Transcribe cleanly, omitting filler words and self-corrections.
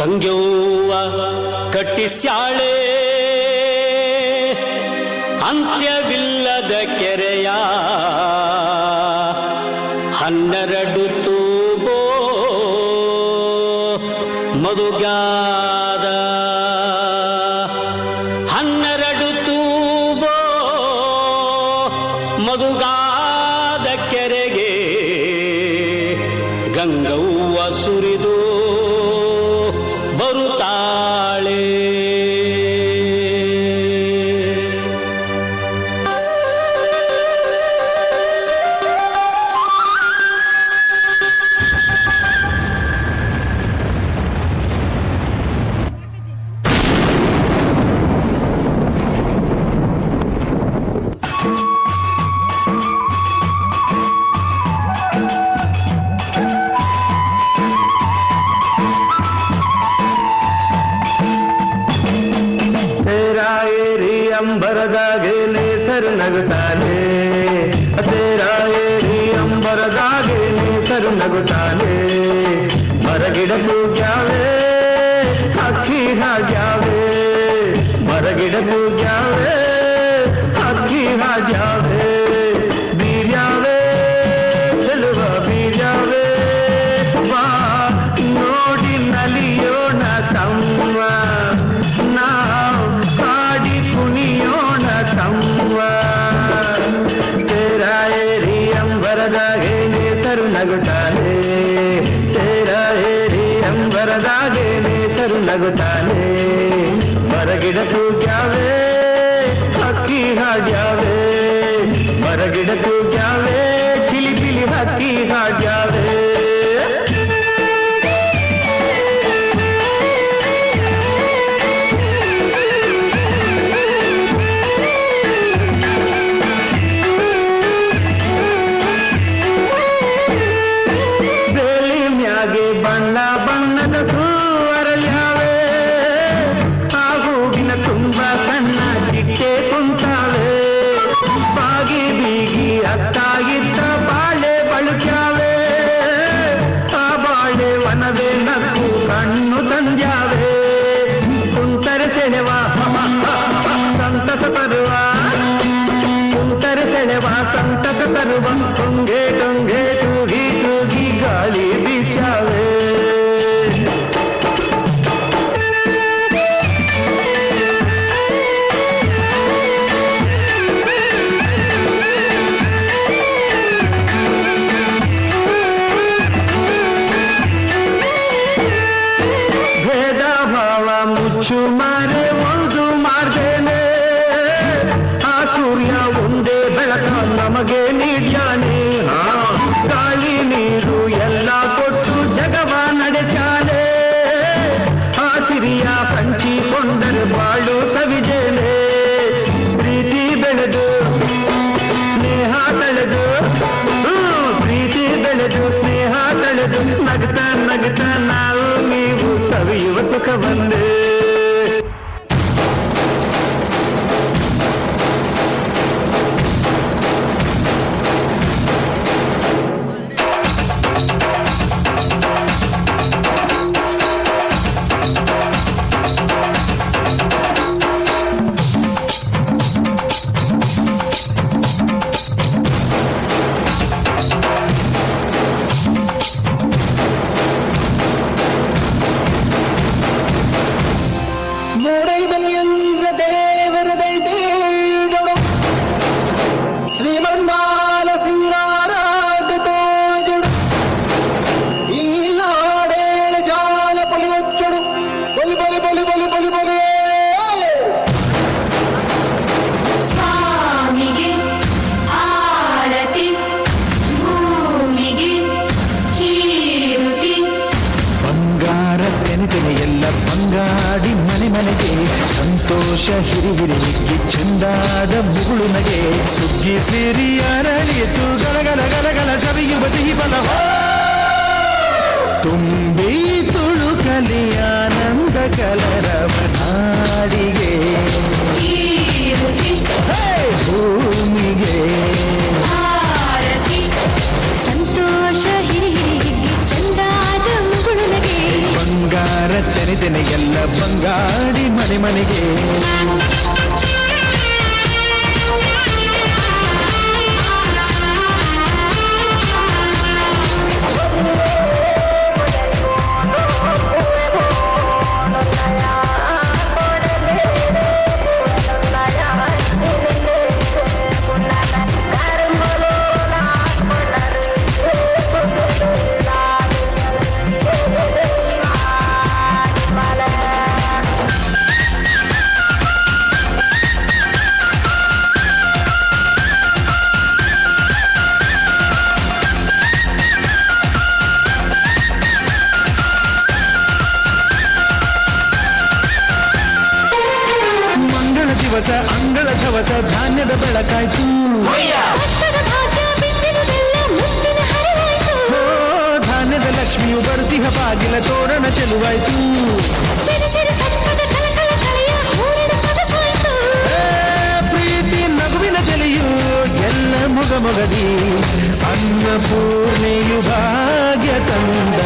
ಗಂಗೆವ್ವ ಕಟ್ಟಿಸ್ಯಾಳೆ ಅಂತ್ಯವಿಲ್ಲದ ಕೆರೆಯ 12 ತೂಬೋ ಮಧುಗಾದ 12 ತೂಬೋ ಮಧುಗಾದ ಕೆರೆಗೆ ಗಂಗವ್ವ ಸುರಿದು ಬರುತ್ತಾಳೆ. ಅಂಬರದಾಗೆ ನೇಸರು ನಗುತ್ತಾನೆ, ತೇರಾ ಏರಿ ಅಂಬರದಾಗೆ ನೇಸರು ನಗುತ್ತಾನೆ. ಮರಗಿಡ ಕೂಗ್ಯಾವೆ ಅಕ್ಕಿ ಹಾಗ್ಯಾವೆ, ಮರಗಿಡ ಕೂಗ್ಯಾವೆ ಅಕ್ಕಿ ಹಾಗ್ಯಾವೆ. ಬೀರ್ಯಾವೆ ಚೆಲುವ ಬೀರ್ಯಾವೆ, ಬಾ ನೋಡಿ ನಲಿಯೋಣ ತಮ್ಮ, ನಾವು ಹಾಡಿ ಕುಣಿಯೋಣ ತಮ್ಮ. ತೇರಾ ಏರಿ ಅಂಬರದಾಗೆ ನೇಸರು ನಗುತ್ತಾನೆ, ತೇರಾ ಏರಿ ಅಂಬರದಾಗೆ ನೇಸರು ನಗುತ್ತಾನೆ. ಮರಗಿಡ ಕೂಗ್ಯಾವೆ ಅಕ್ಕಿ ಹಾಡ್ಯಾವೆ, ಮರಗಿಡ ಕೂಗ್ಯಾವೆ ಕಿಲಿ ಕಿಲಿ ಹಕ್ಕಿ ಹಾಡ್ಯಾವೆ. ಬಣ್ಣ ಬಣ್ಣದ ಹೂ ಅರಳ್ಯಾವೆ, ಆ ಹೂವಿನ ತುಂಬ ಸಣ್ಣ ಚಿಟ್ಟೆ ಕುಂತಾವೆ. ಬಾಗಿ ಬೀಗಿ ಅತ್ತಾಗಿದ್ದ ಬಾಳೆ ಬಳುಕ್ಯಾವೆ, ಆ ಬಾಳೆ ವನವೇ ನಕ್ಕು ಕಣ್ಣು ತಂದ್ಯಾವೆ. ಕುಂತರೆ ಸೆಳೆವ ಸಂತಸ ತರುವ, ಕುಂತರೆ ಸೆಳೆವ ಸಂತಸ ತರುವ. ತುಂಗೆ ತುಂಗೆ ತೂಗಿ ತೂಗಿ ಗಾಳಿ ಬೀಸಾವೆ. ಭೇದ ಭಾವ ಮುಚ್ಚು ಮಾರೆ ಒಂದು ಮಾಡ್ದೇನೆ, ಆ ಸೂರ್ಯ ಒಂದೇ ಬೆಳಕ ನಮಗೆ ನೀಡ್ಯಾನೆ. ಗಾಳಿ ನೀರು ಎಲ್ಲ ಕೊಟ್ಟು ಜಗವ ನಡೆಸಾಲೆ, ಆ ಸಿರಿಯ ಹಂಚಿಕೊಂಡರೆ ಬಾಳು ಸವಿಜೇನೆ. ಪ್ರೀತಿ ಬೆಳೆದು ಸ್ನೇಹ ತಳೆದು, ಪ್ರೀತಿ ಬೆಳೆದು ಸ್ನೇಹ ತಳೆದು, ನಗ್ತಾ ನಗ್ತಾ ನಾವು ನೀವು ಸವಿಯುವ ಸುಖವನ್ನೇ. శ్రీమండాల సింగారాది తోజుడు, ఈ నాడేళ జాల పొలి వచ్చుడు. బొలి బొలి బొలి బొలి బొలి బొలి స్వామికి ఆరతి, భూమికి ಕೀರುತಿ. ಬಂಗಾರ ತೆನೆತೆನೆ ಎಲ್ಲ ಬಂಗಾಡಿ ಮನೆ ಮನೆಗೆ, ಸಂತೋಷ ಹಿರಿ ಹಿರಿಕ್ಕಿ ಚಂದಾದ ಮುಗುಳು ನಗೆ. ಸುಗ್ಗಿ ಸೇರಿ ಅರಳಿತು ಗಲಗಲ ಗಲಗಲ ಸವಿಯುವ ಸಿಹಿ ಫಲವ, ತುಂಬಿ ತುಳುಕಲಿ ಆನಂದ ಕಲರವ ನಾಡಿಗೆ. ಭೂಮಿಗೆ ಆರತಿ, ಸಂತೋಷ ಹಿರಿ ಚಂದಾದ ಮುಗುಳು ನಗೆ. ಬಂಗಾರ ತೆನೆತೆ ಮನೆಗೆ ದಿವಸ ಅಂಗಳ ಧವಸ ಧಾನ್ಯದ ಬೆಳಕಾಯ್ತು ಧಾನ್ಯದ ಲಕ್ಷ್ಮಿಯು ಬರುತ್ತಿಹ ಬಾಗಿಲ ತೋರಣ ಚೆಲುವಾಯ್ತು ಪ್ರೀತಿ ನಗುವಿನ ಜಲೆಯು ಎಲ್ಲ ಮೊಗಮೊಗದಿ ಅನ್ನಪೂರ್ಣೆಯು ಭಾಗ್ಯ ತಂದ